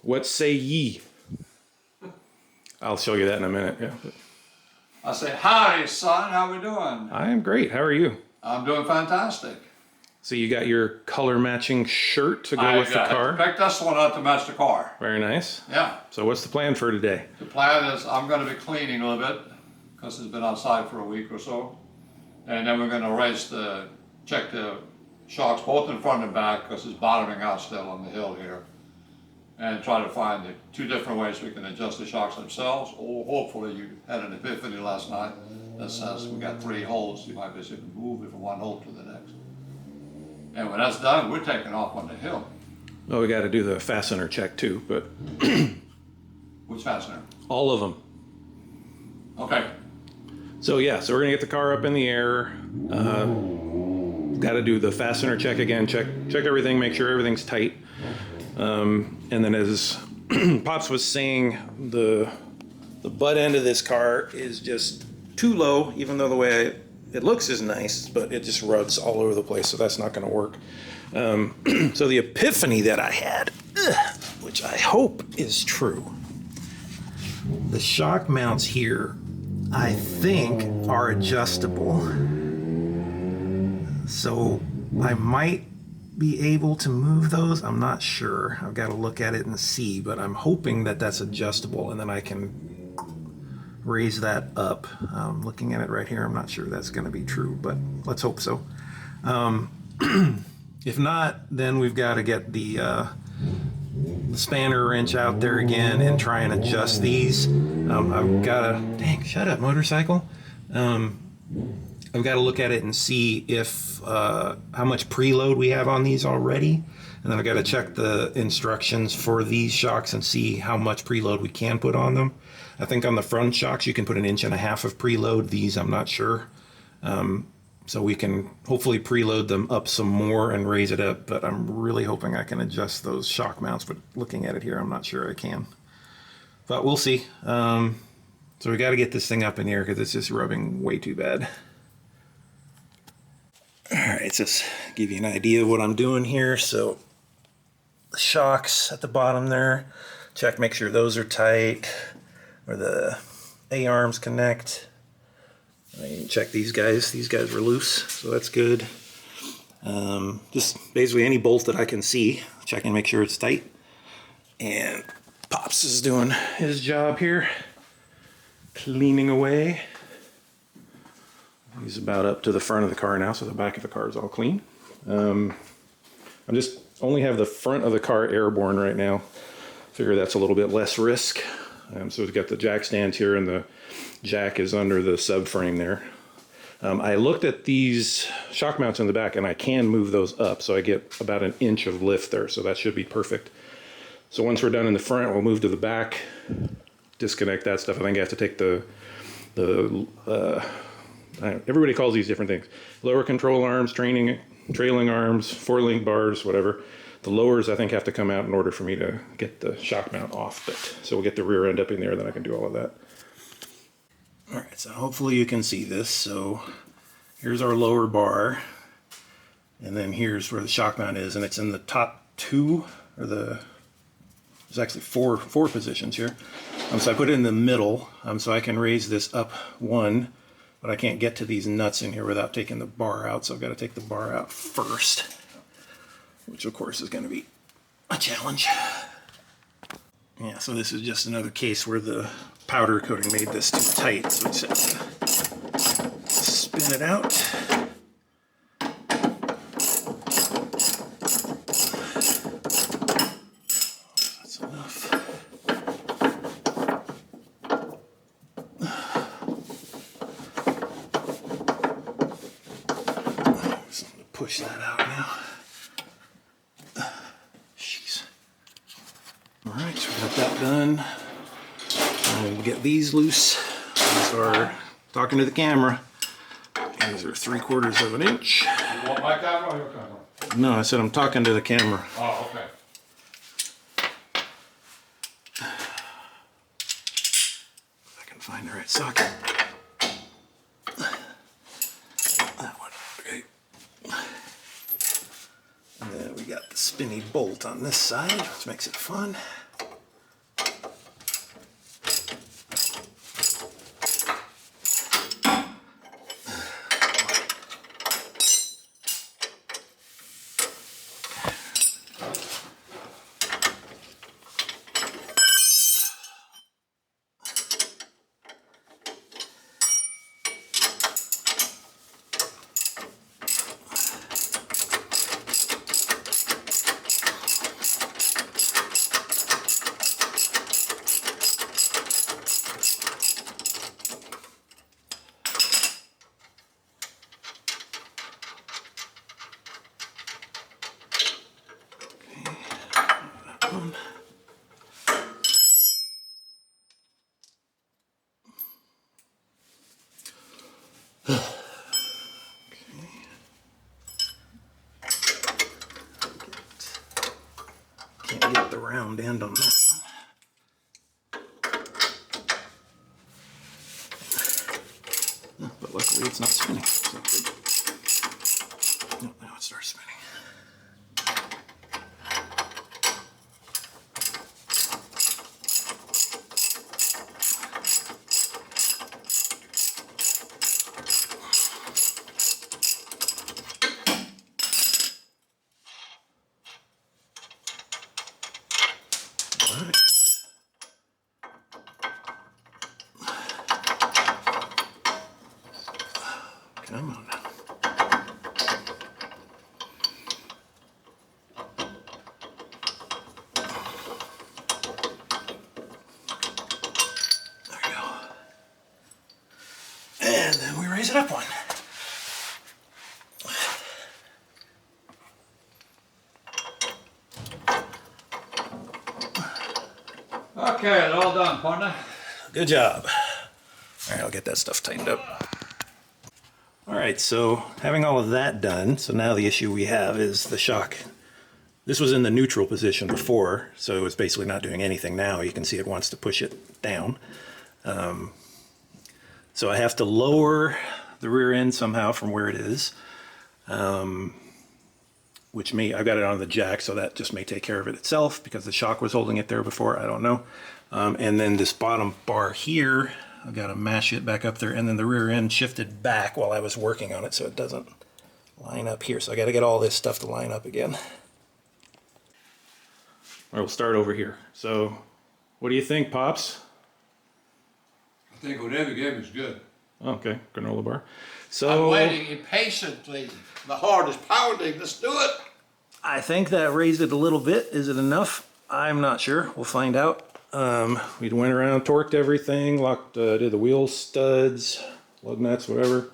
What say ye? I'll show you that in a minute. Yeah. I say, howdy, son. How we doing? I am great. How are you? I'm doing fantastic. So you got your color matching shirt to go with the car? I picked this one up to match the car. Very nice. Yeah. So what's the plan for today? The plan is I'm going to be cleaning a little bit because it's been outside for a week or so. And then we're going to check the shocks both in front and back because it's bottoming out still on the hill here. And try to find the two different ways we can adjust the shocks themselves. Or hopefully you had an epiphany last night that says we got 3 holes. You might be able to move it from one hole to the next. And when that's done, we're taking off on the hill. Well, we got to do the fastener check too, but... Which fastener? All of them. Okay. So yeah, so we're going to get the car up in the air. Got to do the fastener check again. Check everything, make sure everything's tight. And then as Pops was saying, the butt end of this car is just too low, even though the way it looks is nice, but it just rubs all over the place, so that's not going to work. So the epiphany that I had, which I hope is true, the shock mounts here, I think, are adjustable. So I might be able to move those. I'm not sure. I've got to look at it and see, but I'm hoping that that's adjustable and then I can raise that up. Looking at it right here, I'm not sure that's going to be true, but let's hope so. If not, then we've got to get the spanner wrench out there again and try and adjust these. I've got to, dang, shut up, motorcycle. I've got to look at it and see if how much preload we have on these already, and then I've got to check the instructions for these shocks and see how much preload we can put on them. I think on the front shocks you can put 1.5 inches of preload. These I'm not sure. So we can hopefully preload them up some more and raise it up, but I'm really hoping I can adjust those shock mounts, but looking at it here I'm not sure I can. But we'll see. So we got to get this thing up in here because it's just rubbing way too bad. Alright, just give you an idea of what I'm doing here. So the shocks at the bottom there, check, make sure those are tight, where the A-arms connect. I check these guys were loose, so that's good. Just basically any bolt that I can see, check and make sure it's tight. And Pops is doing his job here, cleaning away. He's about up to the front of the car now, so the back of the car is all clean. I'm just only have the front of the car airborne right now. Figure that's a little bit less risk. So we've got the jack stands here, and the jack is under the subframe there. I looked at these shock mounts in the back, and I can move those up, so I get about 1 inch of lift there, so that should be perfect. So once we're done in the front, we'll move to the back, disconnect that stuff. I think I have to take everybody calls these different things. Lower control arms, trailing arms, 4-link bars, whatever. The lowers I think have to come out in order for me to get the shock mount off. So we'll get the rear end up in there, then I can do all of that. All right, so hopefully you can see this. So here's our lower bar, and then here's where the shock mount is, and it's in the top 2, or there's actually four positions here. So I put it in the middle, so I can raise this up 1. But I can't get to these nuts in here without taking the bar out, so I've got to take the bar out first, which of course is going to be a challenge. Yeah, so this is just another case where the powder coating made this too tight, so it's spin it out. That's enough. Push that out now. Jeez. Alright, so we got that done. And we'll get these loose. These are, talking to the camera, these are 3/4 inch. You want my camera or your camera? No, I said I'm talking to the camera. Oh, okay. If I can find the right socket. That one, okay. And then we got the spinny bolt on this side, which makes it fun. Can't get the round end on that one. But luckily it's not spinning. So good. Oh, now it starts spinning. All right. Come on now. There we go. And then we raise it up one. Okay, all done, partner. Good job. All right, I'll get that stuff tightened up. All right, so having all of that done, so now the issue we have is the shock. This was in the neutral position before, so it's basically not doing anything now. You can see it wants to push it down. So I have to lower the rear end somehow from where it is, which I've got it on the jack, so that just may take care of it itself because the shock was holding it there before, I don't know. And then this bottom bar here, I've got to mash it back up there, and then the rear end shifted back while I was working on it so it doesn't line up here. So I got to get all this stuff to line up again. All right, we'll start over here. So what do you think, Pops? I think whatever you gave me is good. Okay, granola bar. So I'm waiting impatiently. The heart is pounding. Let's do it. I think that raised it a little bit. Is it enough? I'm not sure. We'll find out. We went around, torqued everything, locked, did the wheel studs, lug nuts, whatever.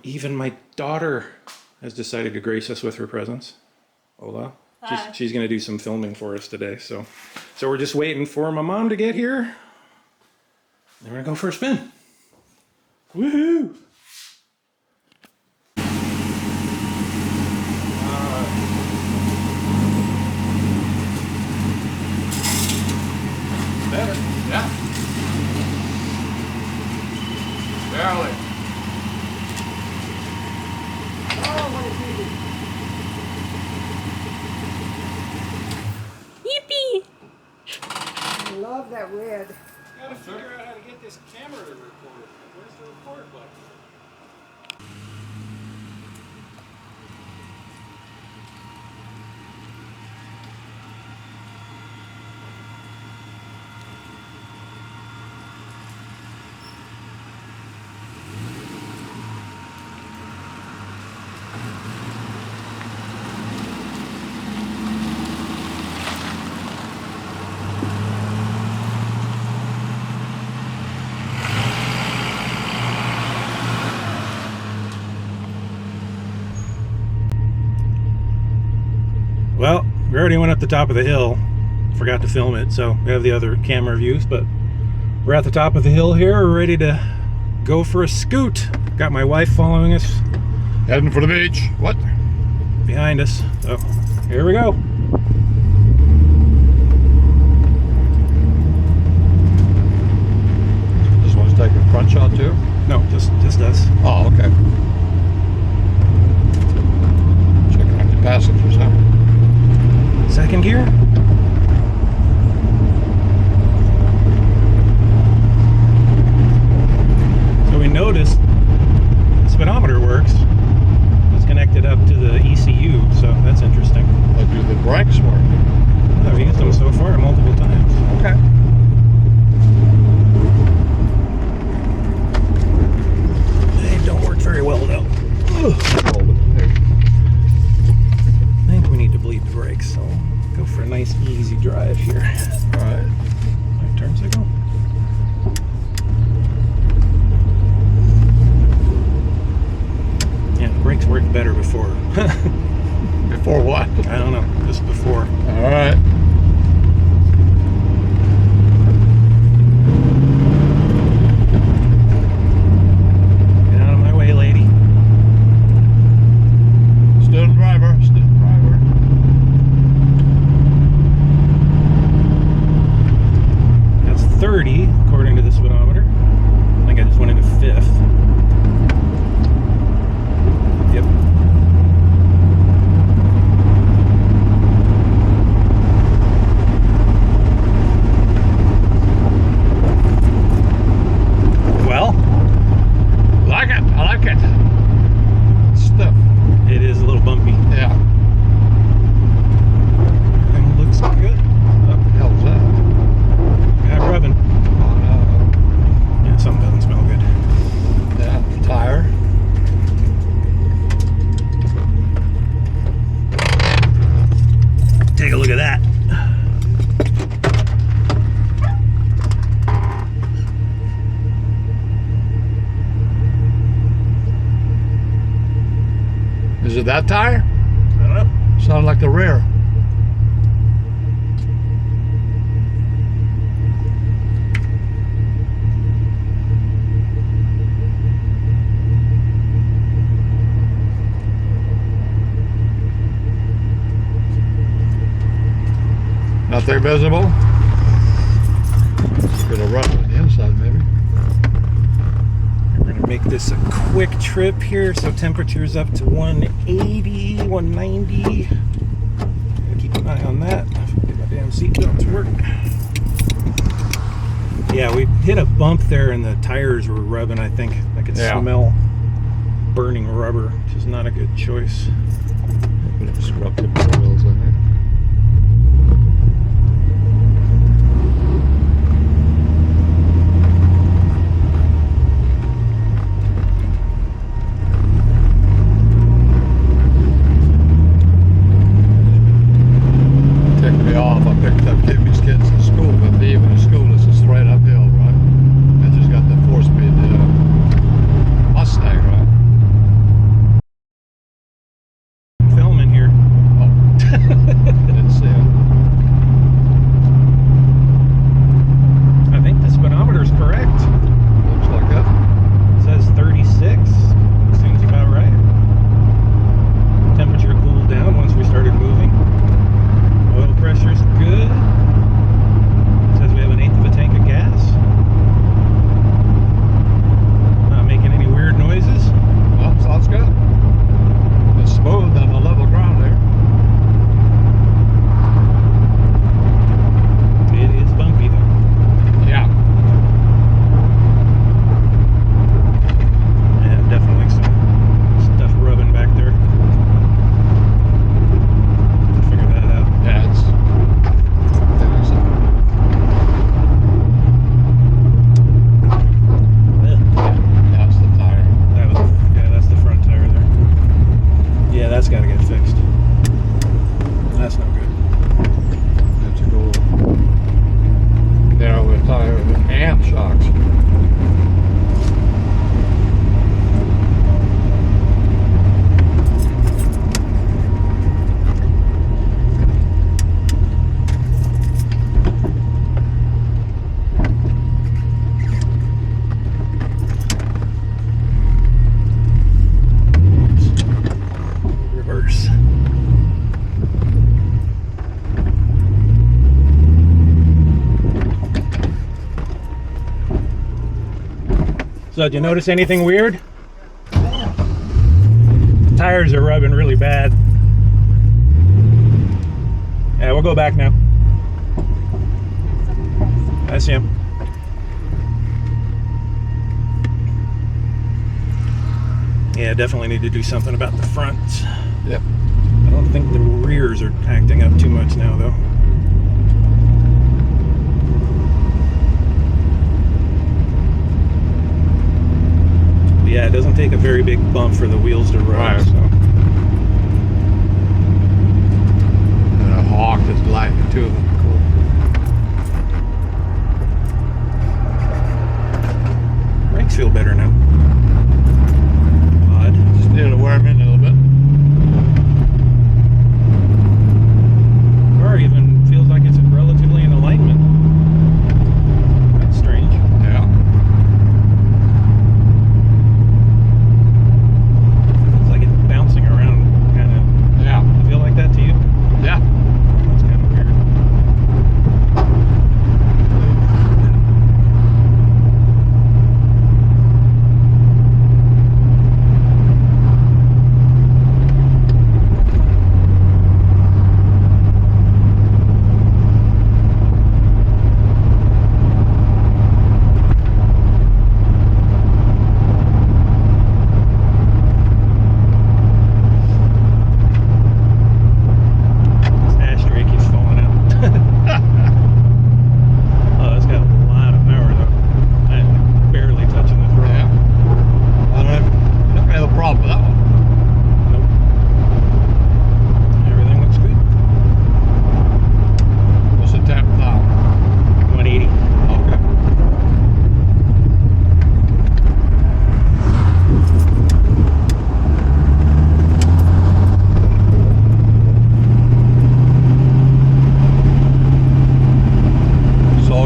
Even my daughter has decided to grace us with her presence. Hola. She's going to do some filming for us today. So we're just waiting for my mom to get here. Then we're going to go for a spin. Woohoo! Better. Yeah. Barely. Oh, what a beauty. Yippee! I love that red. Gotta figure out how to get this camera to record. Where's the record button? Well, we already went up the top of the hill. Forgot to film it, so we have the other camera views, but we're at the top of the hill here. We're ready to go for a scoot. Got my wife following us. Heading for the beach. What? Behind us. So, here we go. Just want to take a front shot too? No, just us. Oh, okay. Checking out the passengers, huh? Second gear. So we noticed the speedometer works. It's connected up to the ECU, so that's interesting. Like, do the brakes work? I've used them so far multiple times. Okay. They don't work very well though. Ugh. I think we need to bleed the brakes, so go for a nice easy drive here. All right. Right turn signal. Yeah, the brakes worked better before. Before what? I don't know, just before. All right. Nothing visible? Bit of rough on the inside, maybe. We're gonna make this a quick trip here, so temperature's up to 180, 190. Gotta keep an eye on that. Get my damn seatbelt to work. Yeah, we hit a bump there and the tires were rubbing, I think. I could smell burning rubber, which is not a good choice. But it's rubbed the wheels on there. So, did you notice anything weird? Tires are rubbing really bad. Yeah, we'll go back now. I see him. Yeah, definitely need to do something about the fronts. Yep. I don't think the rears are acting up too much now, though. Yeah, it doesn't take a very big bump for the wheels to rub. Right. So. And a Hawk is lighting two of them. Cool. Brakes feel better now. Odd. Just need to wear them in a little bit. Car even feels like it's relatively in alignment. That's strange. Yeah. It's like it's bouncing around, kind of. Yeah. Feel like that to you? Yeah. That's kind of weird.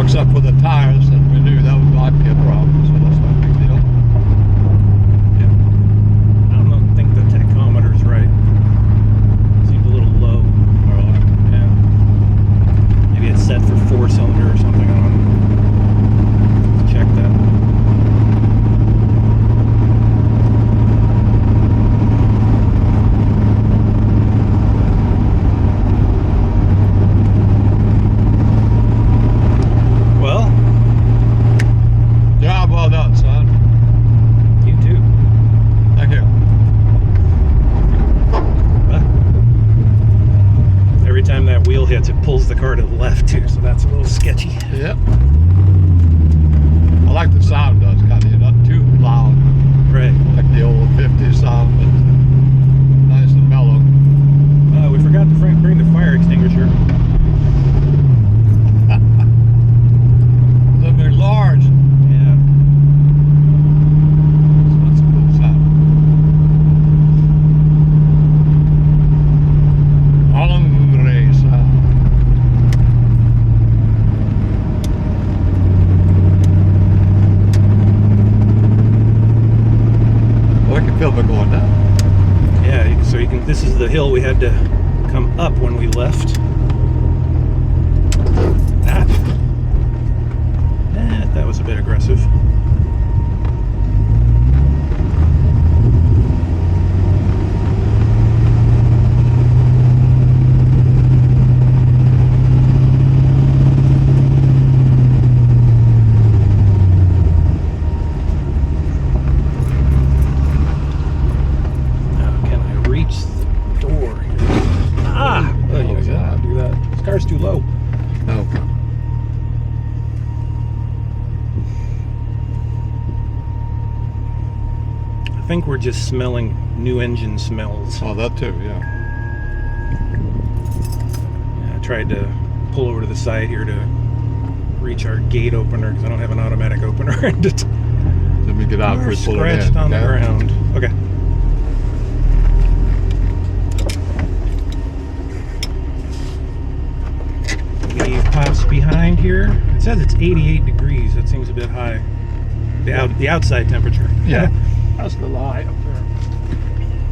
Except for the tires, and we knew that might be a problem, so that's not a big deal. Yeah. I don't think the tachometer's right. Seems a little low. Yeah. Maybe I car to the left too, so that's a little sketchy. Yep. I like the sound though, it's kind of not too loud. Right. Like the old 50s sound, but nice and mellow. We forgot to bring the fire extinguisher. They're large. Yeah. So that's a cool sound. Hungry sound. Well, I can feel it going down. Yeah, so you can. This is the hill we had to come up when we left. That was a bit aggressive. Now, can I reach the door here? Ah! Oh, you cannot do that. This car's too low. No. I think we're just smelling new engine smells. Oh, that too, yeah. Yeah, I tried to pull over to the side here to reach our gate opener because I don't have an automatic opener. And it's Let me get out we're for pull it scratched in. on the okay? ground. Okay. Leave pops behind here. It says it's 88 degrees. That seems a bit high. The outside temperature. Yeah. That's the lie up there.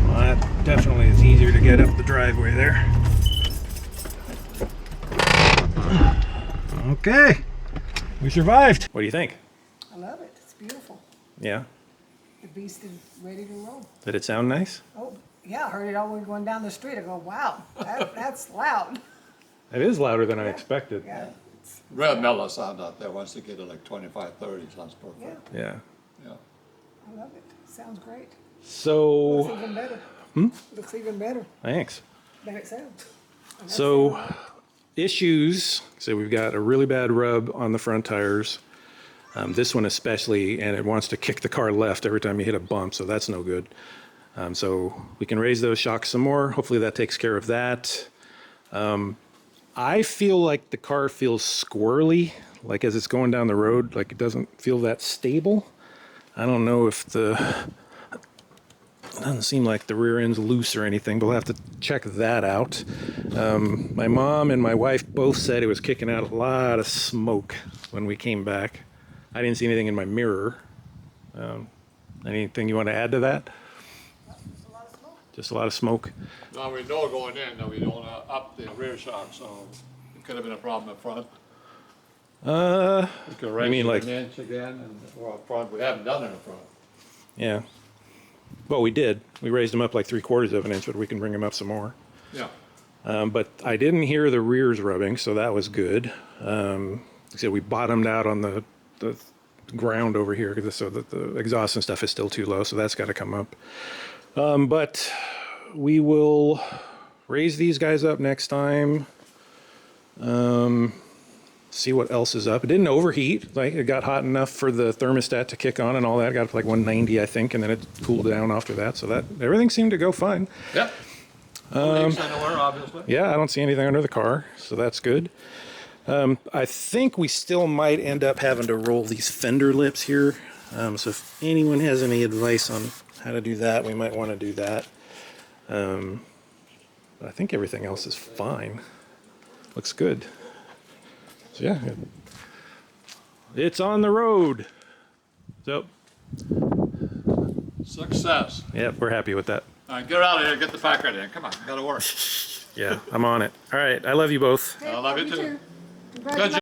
Well, that definitely is easier to get up the driveway there. Okay. We survived. What do you think? I love it. It's beautiful. Yeah. The beast is ready to roll. Did it sound nice? Oh, yeah, I heard it all the way going down the street. I go, wow, that's loud. It is louder than I expected. Yeah, Real mellow sound out there. Once you get to like 25, 30, sounds perfect. yeah, Yeah. Yeah. I love it. Sounds great. Looks So, even better. Looks even better thanks. than it sounds. And that's So, issues. So we've got a really bad rub on the front tires. This one especially, and it wants to kick the car left every time you hit a bump, so that's no good. So we can raise those shocks some more. Hopefully that takes care of that. I feel like the car feels squirrely, like as it's going down the road, like it doesn't feel that stable. I don't know if it doesn't seem like the rear end's loose or anything, but we'll have to check that out. My mom and my wife both said it was kicking out a lot of smoke when we came back. I didn't see anything in my mirror. Anything you want to add to that? Just a lot of smoke. Now we know going in that we don't up the rear shock, so it could have been a problem up front. We could raise mean it like- an inch again, and or up front, we haven't done it up front. Yeah. Well, we did. We raised them up like 3/4 of an inch, but we can bring them up some more. Yeah. But I didn't hear the rears rubbing, so that was good. Like I said, we bottomed out on the ground over here so that the exhaust and stuff is still too low, so that's got to come up. But we will raise these guys up next time. See what else is up. It didn't overheat. Like it got hot enough for the thermostat to kick on and all that. It got up to like 190, I think, and then it cooled down after that. So that everything seemed to go fine. Yeah. No leaks anywhere, obviously. Yeah, I don't see anything under the car, so that's good. I think we still might end up having to roll these fender lips here. So if anyone has any advice on how to do that, we might want to do that. But I think everything else is fine. Looks good. So yeah, it's on the road. So Success. yeah, we're happy with that. All right, get out of here, get the Packard in. Come on, gotta work. Yeah, I'm on it. All right, I love you both. I love you too. Congratulations. Good job.